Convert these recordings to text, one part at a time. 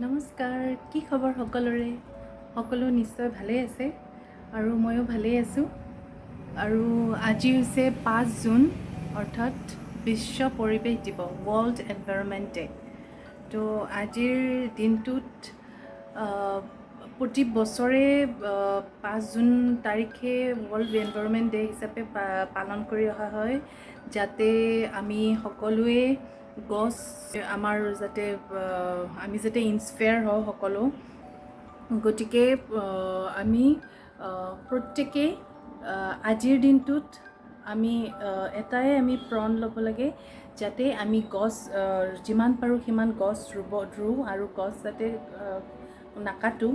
নমস্কাৰ, কি খবৰ সকলোৰে? সকলো নিশ্চয় ভালেই আছে আৰু ময়ো ভালেই আছোঁ। আৰু আজি হৈছে 5 জুন, অৰ্থাৎ বিশ্ব পৰিৱেশ দিৱস, ৱৰ্ল্ড এনভাইৰনমেণ্ট ডে। তো আজিৰ দিনটোত প্ৰতি বছৰে 5 জুন তাৰিখে ৱৰ্ল্ড এনভাইৰনমেণ্ট ডে হিচাপে পালন কৰি অহা হয়, যাতে আমি সকলোৱে গছ আমি যাতে ইনস্পায়াৰ হওঁ সকলো। গতিকে আমি প্ৰত্যেকেই আজিৰ দিনটোত আমি এটাই প্रण ল'ব লাগে, যাতে আমি গছ যিমান পাৰোঁ সিমান গছ ৰুওঁ আৰু গছ যাতে নাকাটো।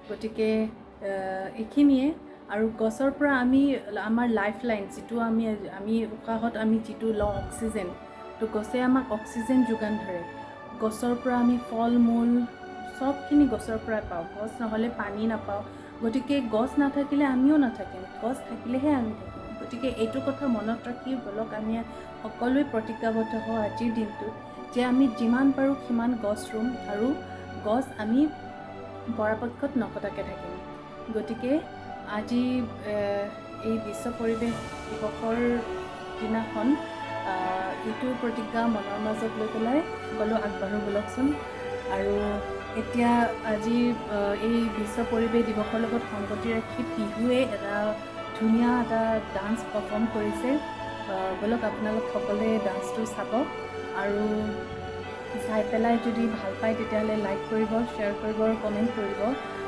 গতিকে এইখিনিয়ে। আৰু গছৰ পৰা আমাৰ লাইফ লাইন যিটো আমি উশাহত যিটো লওঁ অক্সিজেন, তো গছে আমাক অক্সিজেন যোগান ধৰে। গছৰ পৰা আমি ফল মূল চবখিনি গছৰ পৰা পাওঁ। গছ নহ'লে পানী নাপাওঁ। গতিকে গছ নাথাকিলে আমিও নাথাকিম, গছ থাকিলেহে আমি থাকিম। গতিকে এইটো কথা মনত ৰাখি বলক আমি সকলোৱে প্ৰতিজ্ঞাবদ্ধ হওঁ আজিৰ দিনটোত, যে আমি যিমান পাৰোঁ সিমান গছ ৰুম আৰু গছ আমি পৰাপক্ষত নকটাকৈ থাকিম। গতিকে আজি এই বিশ্ব পৰিৱেশ দিৱসৰ দিনাখন এইটো প্ৰতিজ্ঞা মনৰ মাজত লৈ পেলাই সকলো আগবাঢ়ো বলকচোন। আৰু এতিয়া আজি এই বিশ্ব পৰিৱেশ দিৱসৰ লগত সংগতি ৰাখি বিহুৱে এটা ধুনীয়া ডান্স পাৰফৰ্ম কৰিছে। বলক আপোনালোক সকলোৱে ডান্সটো চাব আৰু চাই পেলাই যদি ভাল পায় তেতিয়াহ'লে লাইক কৰিব, শ্বেয়াৰ কৰিব আৰু কমেণ্ট কৰিব।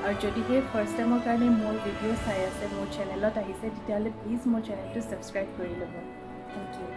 আৰু যদিহে ফাৰ্ষ্ট টাইমৰ কাৰণে মোৰ ভিডিঅ' চাই আছে, মোৰ চেনেলত আহিছে, তেতিয়াহ'লে প্লিজ মোৰ চেনেলটো ছাবস্ক্ৰাইব কৰি ল'ব। Thank U.